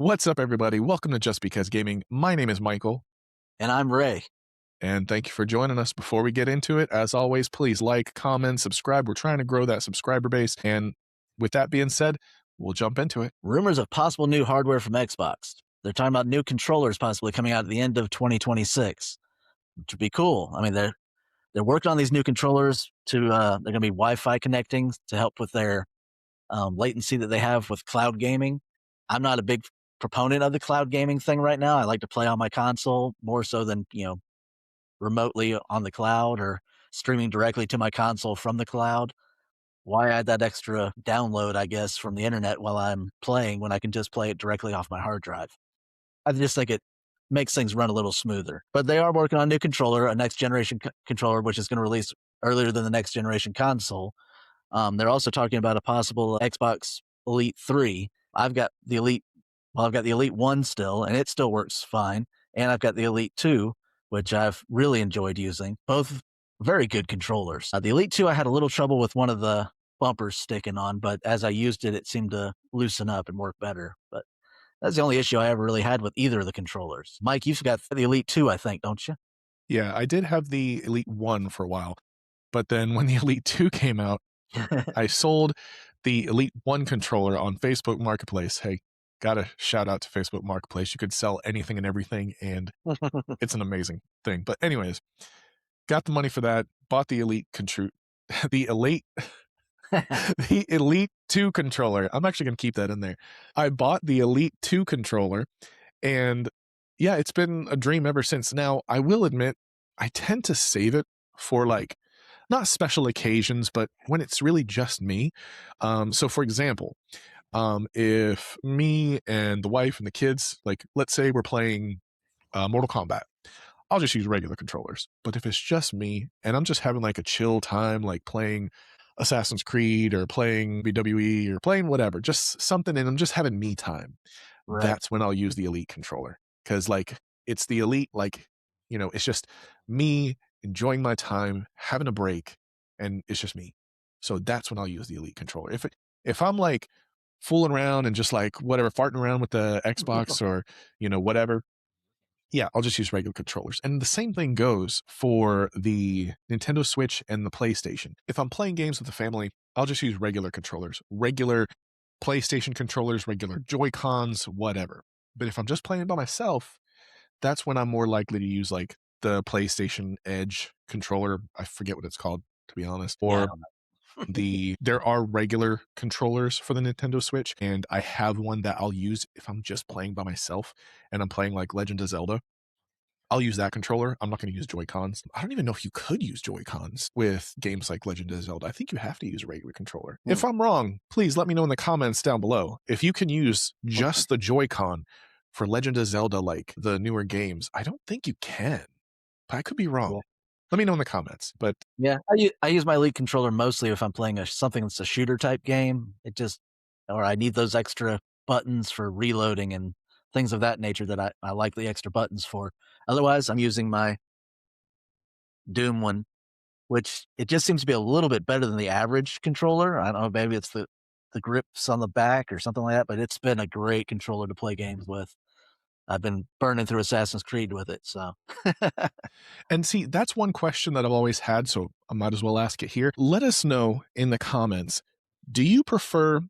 What's up, everybody? Welcome to Just Because Gaming. My name is Michael, And I'm Ray. and thank you for joining us. Before we get into it, as always, please like, comment, subscribe. We're trying to grow that subscriber base. And with that being said, we'll jump into it. Rumors of possible new hardware from Xbox. They're talking about new controllers possibly coming out at the end of 2026, which would be cool. I mean, they're working on these new controllers to they're going to be Wi-Fi connecting to help with their latency that they have with cloud gaming. I'm not a big proponent of the cloud gaming thing right now. I like to play on my console more so than remotely on the cloud or streaming directly to my console from the cloud. Why add that extra download, I guess, from the internet while I'm playing when I can just play it directly off my hard drive? I just think it makes things run a little smoother. But they are working on a new controller, a next generation controller, which is going to release earlier than the next generation console. They're also talking about a possible Xbox Elite 3. I've got the Elite 1 still, and it still works fine. And I've got the Elite 2, which I've really enjoyed using. Both very good controllers. The Elite 2, I had a little trouble with one of the bumpers sticking on, but as I used it, it seemed to loosen up and work better. But that's the only issue I ever really had with either of the controllers. Mike, you've got the Elite 2, I think, don't you? Yeah, I did have the Elite 1 for a while, but then when the Elite 2 came out, I sold the Elite 1 controller on Facebook Marketplace. Hey, gotta shout out to Facebook Marketplace. You could sell anything and everything, and it's an amazing thing. But anyways, got the money for that, bought the the Elite the Elite 2 controller. I'm actually going to keep that in there. I bought the Elite 2 controller, and yeah, it's been a dream ever since. Now, I will admit, I tend to save it for not special occasions, but when it's really just me. So for example, if me and the wife and the kids, let's say we're playing Mortal Kombat, I'll just use regular controllers. But if it's just me and I'm just having a chill time, like playing Assassin's Creed or playing WWE or playing whatever, just something, and I'm just having me time, Right. that's when I'll use the Elite controller. Because it's the Elite, it's just me enjoying my time, having a break, and it's just me. So that's when I'll use the Elite controller. If I'm fooling around and just whatever, farting around with the Xbox or whatever, yeah, I'll just use regular controllers. And the same thing goes for the Nintendo Switch and the PlayStation. If I'm playing games with the family, I'll just use regular controllers, regular PlayStation controllers, regular Joy-Cons, whatever. But if I'm just playing by myself, that's when I'm more likely to use the PlayStation Edge controller. I forget what it's called, to be honest. Or there are regular controllers for the Nintendo Switch, and I have one that I'll use if I'm just playing by myself and I'm playing Legend of Zelda. I'll use that controller. I'm not going to use Joy-Cons. I don't even know if you could use Joy-Cons with games like Legend of Zelda. I think you have to use a regular controller. If I'm wrong, please let me know in the comments down below. If you can use just the Joy-Con for Legend of Zelda, the newer games, I don't think you can, but I could be wrong. Yeah. Let me know in the comments. But yeah, I use my Elite controller mostly if I'm playing something that's a shooter type game. Or I need those extra buttons for reloading and things of that nature that I like the extra buttons for. Otherwise, I'm using my Doom one, which it just seems to be a little bit better than the average controller. I don't know, maybe it's the grips on the back or something like that, but it's been a great controller to play games with. I've been burning through Assassin's Creed with it, so. And see, that's one question that I've always had, so I might as well ask it here. Let us know in the comments, do you prefer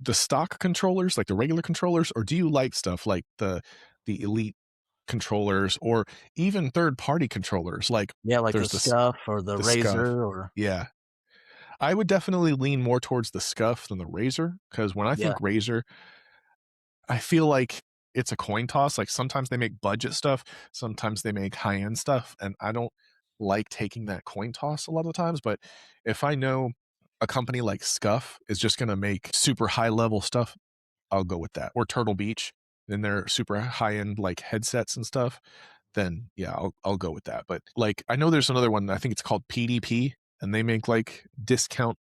the stock controllers, like the regular controllers, or do you like stuff like the Elite controllers or even third-party controllers? Yeah, like the there's Scuf or the Scuf. Razor or... Yeah. I would definitely lean more towards the Scuf than the Razor, because when I think Razor, I feel like it's a coin toss. Sometimes they make budget stuff, sometimes they make high-end stuff, and I don't like taking that coin toss a lot of the times. But if I know a company like Scuf is just going to make super high-level stuff, I'll go with that. Or Turtle Beach, then they're super high-end headsets and stuff, then yeah, I'll go with that. But I know there's another one, I think it's called PDP, and they make discount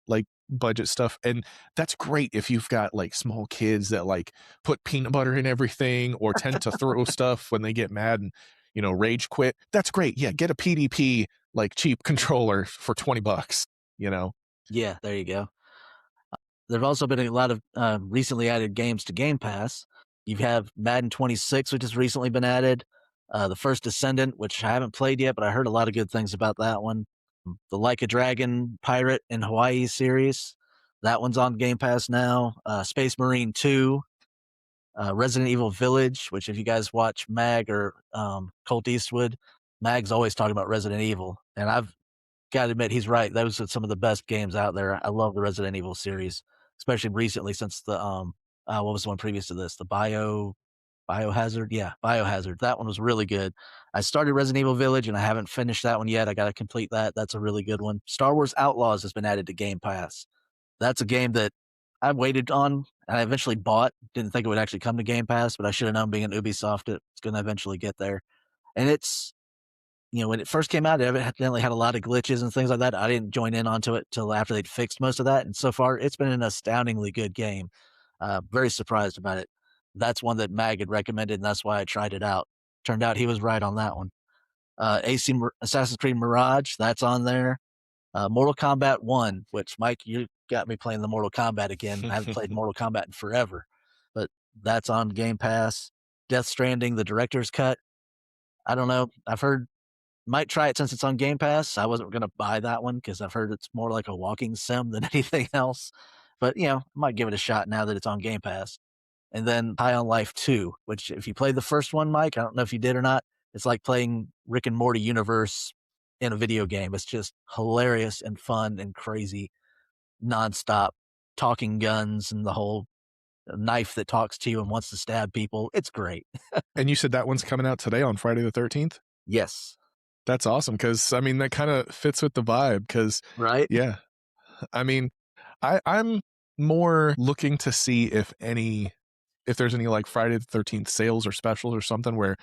budget stuff, and that's great if you've got small kids that put peanut butter in everything or tend to throw stuff when they get mad and rage quit. That's great. Yeah, get a PDP cheap controller for $20. Yeah, there you go. There've also been a lot of recently added games to Game Pass. You have Madden 26, which has recently been added. The First Descendant, which I haven't played yet, but I heard a lot of good things about that one. The Like a Dragon Pirate in Hawaii series, that one's on Game Pass now. Space Marine 2, Resident Evil Village, which if you guys watch Mag or Colt Eastwood, Mag's always talking about Resident Evil, and I've got to admit he's right. Those are some of the best games out there. I love the Resident Evil series, especially recently since the what was the one previous to this? The Biohazard, yeah, Biohazard. That one was really good. I started Resident Evil Village and I haven't finished that one yet. I got to complete that. That's a really good one. Star Wars Outlaws has been added to Game Pass. That's a game that I waited on and I eventually bought. Didn't think it would actually come to Game Pass, but I should have known being an Ubisoft, it's going to eventually get there. And it's, when it first came out, it evidently had a lot of glitches and things like that. I didn't join in onto it till after they'd fixed most of that. And so far, it's been an astoundingly good game. Very surprised about it. That's one that Mag had recommended, and that's why I tried it out. Turned out he was right on that one. Assassin's Creed Mirage, that's on there. Mortal Kombat 1, which, Mike, you got me playing the Mortal Kombat again. I haven't played Mortal Kombat in forever, but that's on Game Pass. Death Stranding, the director's cut. I don't know. I've heard might try it since it's on Game Pass. I wasn't going to buy that one because I've heard it's more like a walking sim than anything else. But, I might give it a shot now that it's on Game Pass. And then High on Life 2, which if you played the first one, Mike, I don't know if you did or not, it's like playing Rick and Morty universe in a video game. It's just hilarious and fun and crazy, nonstop, talking guns and the whole knife that talks to you and wants to stab people. It's great. And you said that one's coming out today on Friday the 13th? Yes. That's awesome because, I mean, that kind of fits with the vibe because, Right? yeah. I mean, I'm more looking to see if there's any like Friday the 13th sales or specials or something where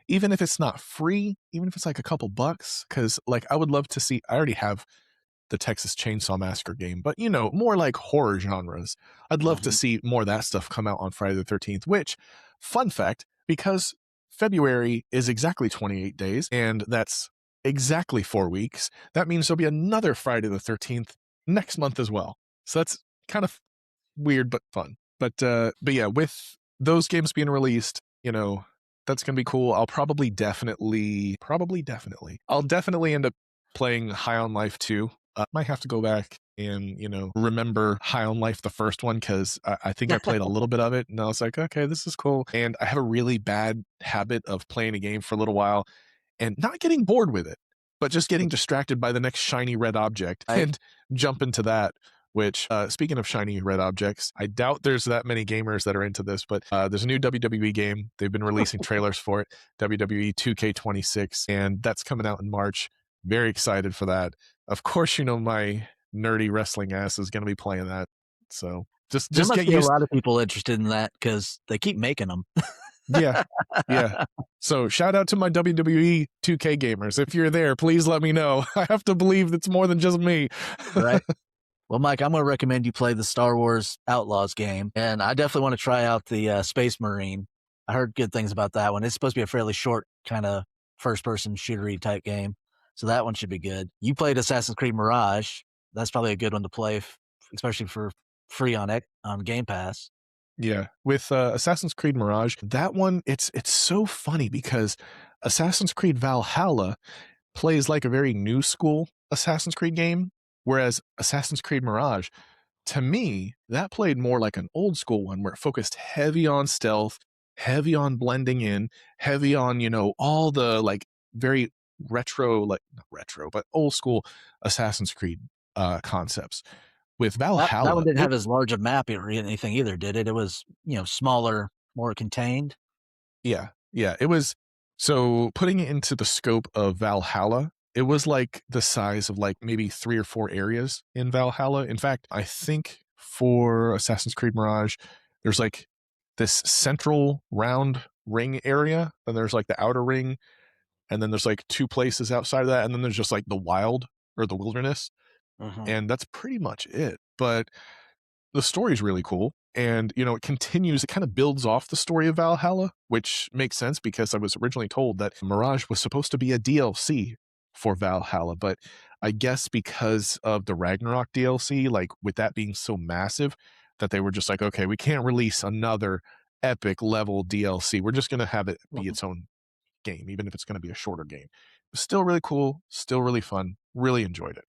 even if it's not free, even if it's like a couple bucks, because like I would love to see, I already have the Texas Chainsaw Massacre game, but more like horror genres. I'd love to Mhm. see more of that stuff come out on Friday the 13th, which, fun fact, because February is exactly 28 days, and that's exactly 4 weeks, that means there'll be another Friday the 13th next month as well. So that's kind of weird but fun. But yeah, with those games being released, that's gonna be cool. I'll I'll definitely end up playing High on Life 2. Might have to go back and remember High on Life, the first one, because I think I played a little bit of it and I was like, okay, this is cool. And I have a really bad habit of playing a game for a little while and not getting bored with it, but just getting distracted by the next shiny red object I and jump into that. Which, speaking of shiny red objects, I doubt there's that many gamers that are into this, but there's a new WWE game. They've been releasing trailers for it, WWE 2K26, and that's coming out in March. Very excited for that. Of course, my nerdy wrestling ass is going to be playing that. So There just must get be a used. lot of people interested in that because they keep making them. Yeah, yeah. So shout out to my WWE 2K gamers. If you're there, please let me know. I have to believe it's more than just me. Right. Well, Mike, I'm going to recommend you play the Star Wars Outlaws game, and I definitely want to try out the Space Marine. I heard good things about that one. It's supposed to be a fairly short kind of first-person shootery type game, so that one should be good. You played Assassin's Creed Mirage. That's probably a good one to play, especially for free on Game Pass. Yeah, with Assassin's Creed Mirage, that one it's so funny because Assassin's Creed Valhalla plays like a very new school Assassin's Creed game, whereas Assassin's Creed Mirage, to me, that played more like an old school one where it focused heavy on stealth, heavy on blending in, heavy on, all the like very retro, like not retro, but old school Assassin's Creed concepts. With That one Valhalla, didn't have as large a map or anything either, did it? It was, smaller, more contained. yeah, yeah, it was. So putting it into the scope of Valhalla, it was like the size of like maybe 3 or 4 areas in Valhalla. In fact, I think for Assassin's Creed Mirage, there's like this central round ring area, and there's like the outer ring, and then there's like 2 places outside of that, and then there's just like the wild or the wilderness, Mhm. and that's pretty much it. But the story's really cool. And, it continues, it kind of builds off the story of Valhalla, which makes sense because I was originally told that Mirage was supposed to be a DLC for Valhalla. But I guess because of the Ragnarok DLC, like with that being so massive, that they were just like, okay, we can't release another epic level DLC. We're just going to have it be its own game, even if it's going to be a shorter game. Still really cool, still really fun, really enjoyed it.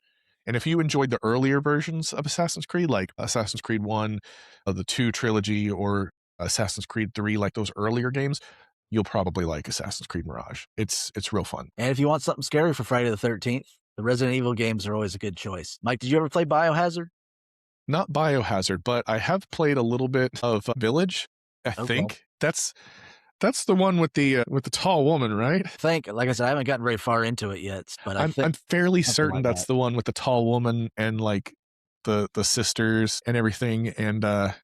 And if you enjoyed the earlier versions of Assassin's Creed, like Assassin's Creed 1, the 2 trilogy, or Assassin's Creed 3, like those earlier games, you'll probably like Assassin's Creed Mirage. It's real fun. And if you want something scary for Friday the 13th, the Resident Evil games are always a good choice. Mike, did you ever play Biohazard? Not Biohazard, but I have played a little bit of Village. I think that's the one with the tall woman, right? Like I said, I haven't gotten very far into it yet, but I'm fairly certain like that's the one with the tall woman and like the sisters and everything. And I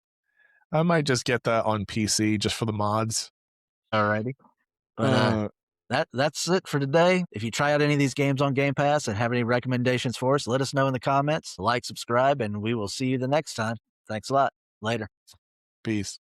might just get that on PC just for the mods. Alrighty. But that's it for today. If you try out any of these games on Game Pass and have any recommendations for us, let us know in the comments. Like, subscribe, and we will see you the next time. Thanks a lot. Later. Peace.